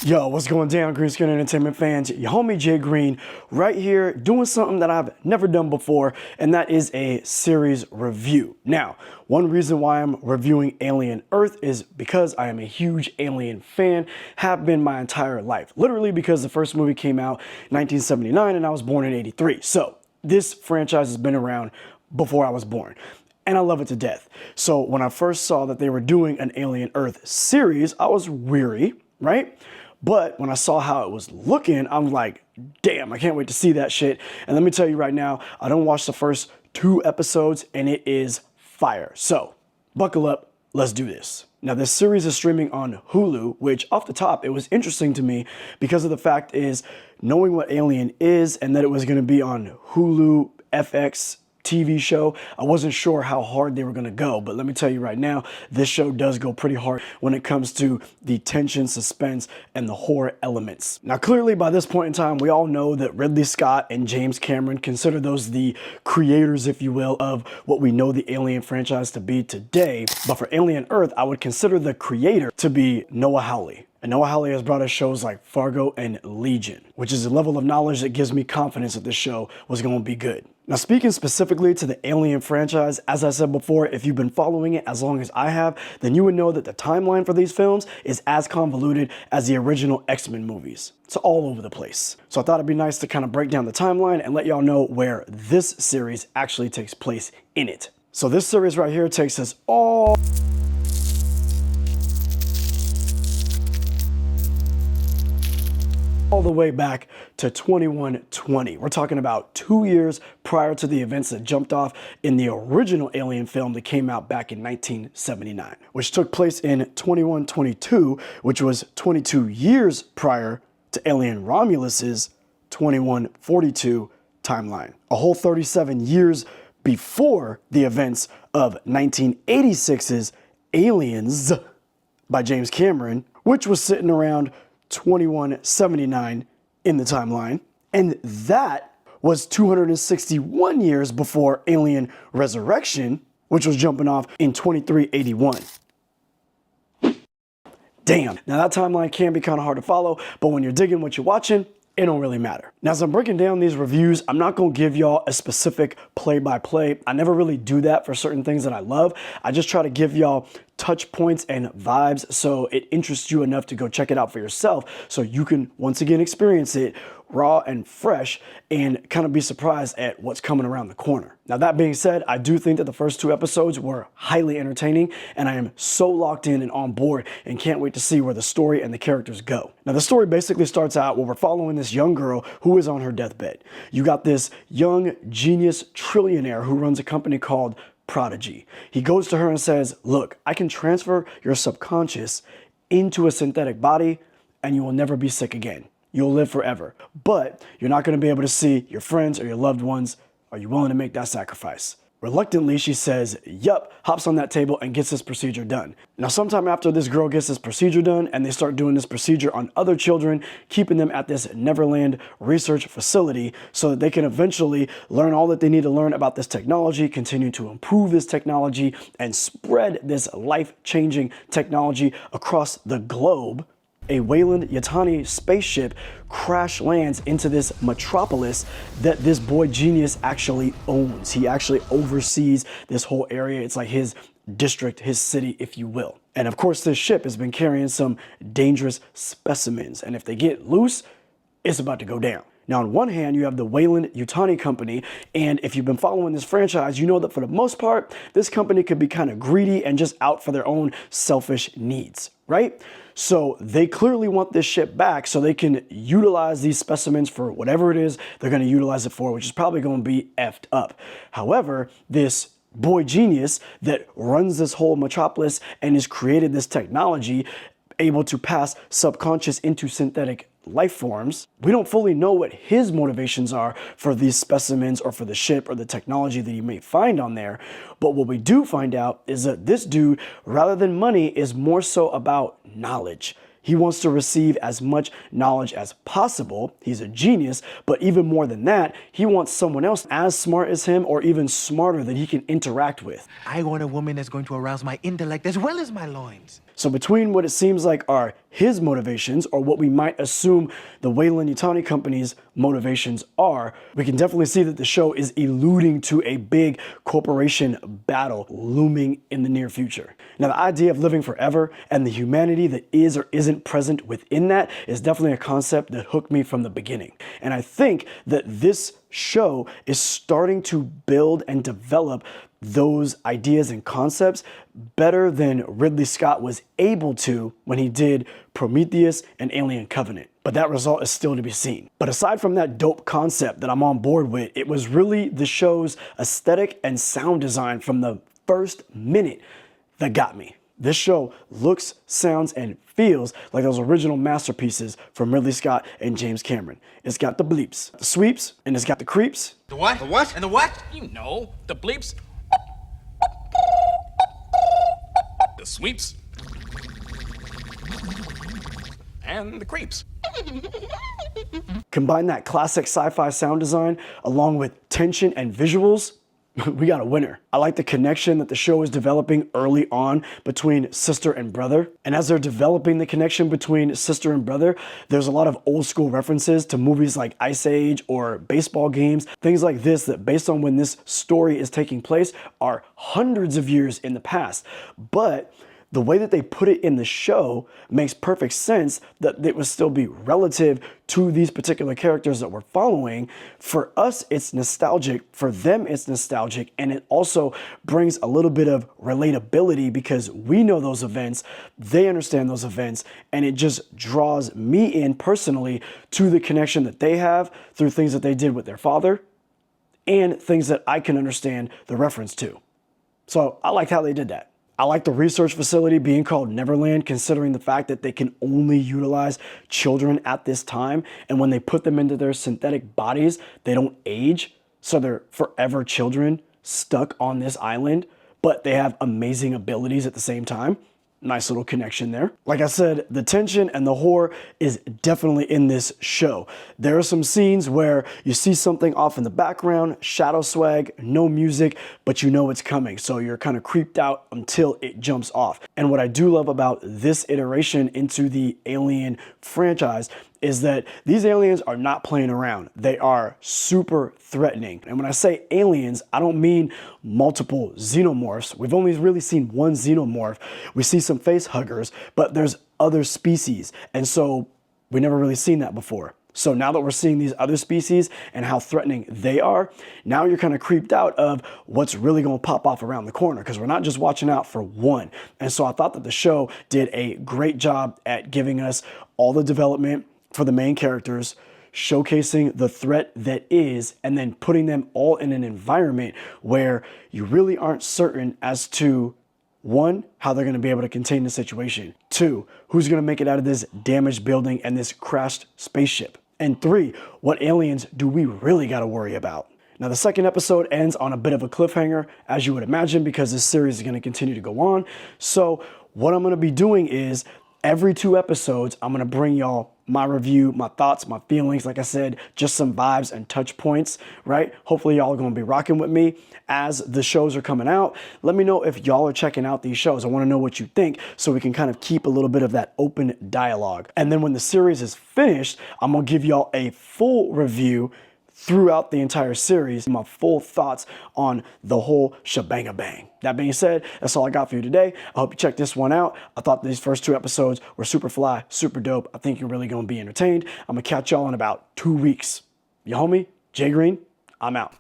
Yo, what's going down, Green Screen Entertainment fans? Your homie Jay Green right here doing something that I've never done before, and that is a series review. Now, one reason why I'm reviewing Alien Earth is because I am a huge Alien fan, have been my entire life. Literally because the first movie came out in 1979 and I was born in 83. So this franchise has been around before I was born, and I love it to death. So when I first saw that they were doing an Alien Earth series, I was weary, right? But when I saw how it was looking, I'm like, damn, I can't wait to see that shit. And let me tell you right now, I don't watch the first 2 episodes and it is fire. So buckle up, let's do this. Now this series is streaming on Hulu, which off the top, it was interesting to me because of the fact is knowing what Alien is and that it was gonna be on Hulu, FX, TV show. I wasn't sure how hard they were going to go, but let me tell you right now, this show does go pretty hard when it comes to the tension, suspense, and the horror elements. Now, clearly by this point in time, we all know that Ridley Scott and James Cameron consider those the creators, if you will, of what we know the Alien franchise to be today. But for Alien Earth, I would consider the creator to be Noah Hawley. And Noah Hawley has brought us shows like Fargo and Legion, which is a level of knowledge that gives me confidence that this show was going to be good. Now, speaking specifically to the Alien franchise, as I said before, if you've been following it as long as I have, then you would know that the timeline for these films is as convoluted as the original X-Men movies. It's all over the place. So I thought it'd be nice to kind of break down the timeline and let y'all know where this series actually takes place in it. So this series right here takes us all the way back to 2120. We're talking about 2 years prior to the events that jumped off in the original Alien film that came out back in 1979, which took place in 2122, which was 22 years prior to Alien Romulus's 2142 timeline. A whole 37 years before the events of 1986's Aliens by James Cameron, which was sitting around 2179 in the timeline, and that was 261 years before Alien Resurrection, which was jumping off in 2381. Damn. Now that timeline can be kind of hard to follow, but when you're digging what you're watching, it don't really matter. Now, as I'm breaking down these reviews, I'm not gonna give y'all a specific play-by-play. I never really do that for certain things that I love. I just try to give y'all touch points and vibes so it interests you enough to go check it out for yourself so you can once again experience it raw and fresh and kind of be surprised at what's coming around the corner. Now that being said, I do think that the first 2 episodes were highly entertaining and I am so locked in and on board and can't wait to see where the story and the characters go. Now the story basically starts out where we're following this young girl who is on her deathbed. You got this young genius trillionaire who runs a company called Prodigy. He goes to her and says, look, I can transfer your subconscious into a synthetic body and you will never be sick again. You'll live forever, but you're not going to be able to see your friends or your loved ones. Are you willing to make that sacrifice? Reluctantly, she says, yup, hops on that table and gets this procedure done. Now, sometime after this girl gets this procedure done and they start doing this procedure on other children, keeping them at this Neverland research facility so that they can eventually learn all that they need to learn about this technology, continue to improve this technology, and spread this life-changing technology across the globe. A Weyland-Yutani spaceship crash lands into this metropolis that this boy genius actually owns. He actually oversees this whole area. It's like his district, his city, if you will. And of course, this ship has been carrying some dangerous specimens. And if they get loose, it's about to go down. Now, on one hand, you have the Weyland-Yutani company, and if you've been following this franchise, you know that for the most part, this company could be kind of greedy and just out for their own selfish needs, right? So they clearly want this ship back so they can utilize these specimens for whatever it is they're going to utilize it for, which is probably going to be effed up. However, this boy genius that runs this whole metropolis and has created this technology able to pass subconscious into synthetic life forms. We don't fully know what his motivations are for these specimens or for the ship or the technology that he may find on there. But what we do find out is that this dude, rather than money, is more so about knowledge. He wants to receive as much knowledge as possible. He's a genius, but even more than that, he wants someone else as smart as him or even smarter that he can interact with. I want a woman that's going to arouse my intellect as well as my loins. So between what it seems like are his motivations, or what we might assume the Weyland-Yutani company's motivations are, we can definitely see that the show is alluding to a big corporation battle looming in the near future. Now, the idea of living forever and the humanity that is or isn't present within that is definitely a concept that hooked me from the beginning. And I think that this show is starting to build and develop those ideas and concepts better than Ridley Scott was able to when he did Prometheus and Alien Covenant. But that result is still to be seen. But aside from that dope concept that I'm on board with, it was really the show's aesthetic and sound design from the first minute that got me. This show looks, sounds, and feels like those original masterpieces from Ridley Scott and James Cameron. It's got the bleeps, the sweeps, and it's got the creeps. The what? The what? And the what? You know, the bleeps. The sweeps. And the creeps. Combine that classic sci-fi sound design along with tension and visuals, we got a winner. I like the connection that the show is developing early on between sister and brother. And as they're developing the connection between sister and brother, there's a lot of old school references to movies like Ice Age or baseball games, things like this that based on when this story is taking place are hundreds of years in the past. But the way that they put it in the show makes perfect sense that it would still be relative to these particular characters that we're following. For us, it's nostalgic. For them, it's nostalgic. And it also brings a little bit of relatability because we know those events, they understand those events, and it just draws me in personally to the connection that they have through things that they did with their father and things that I can understand the reference to. So I liked how they did that. I like the research facility being called Neverland, considering the fact that they can only utilize children at this time. And when they put them into their synthetic bodies, they don't age. So they're forever children stuck on this island, but they have amazing abilities at the same time. Nice little connection there. Like I said, the tension and the horror is definitely in this show. There are some scenes where you see something off in the background, shadow swag, no music, but you know it's coming. So you're kind of creeped out until it jumps off. And what I do love about this iteration into the Alien franchise is that these aliens are not playing around. They are super threatening. And when I say aliens, I don't mean multiple xenomorphs. We've only really seen one xenomorph. We see some face huggers, but there's other species. And so we never really seen that before. So now that we're seeing these other species and how threatening they are, now you're kind of creeped out of what's really going to pop off around the corner because we're not just watching out for one. And so I thought that the show did a great job at giving us all the development for the main characters, showcasing the threat that is, and then putting them all in an environment where you really aren't certain as to, one, how they're going to be able to contain the situation, two, who's going to make it out of this damaged building and this crashed spaceship, and three, what aliens do we really got to worry about. Now, the second episode ends on a bit of a cliffhanger, as you would imagine, because this series is going to continue to go on. So what I'm going to be doing is every 2 episodes, I'm going to bring y'all my review, my thoughts, my feelings. Like I said, just some vibes and touch points, right? Hopefully y'all are going to be rocking with me as the shows are coming out. Let me know if y'all are checking out these shows. I want to know what you think so we can kind of keep a little bit of that open dialogue. And then when the series is finished, I'm going to give y'all a full review throughout the entire series, my full thoughts on the whole shebang-a-bang. That being said, that's all I got for you today. I hope you check this one out. I thought these first 2 episodes were super fly, super dope. I think you're really going to be entertained. I'm going to catch y'all in about 2 weeks. Your homie, Jay Green, I'm out.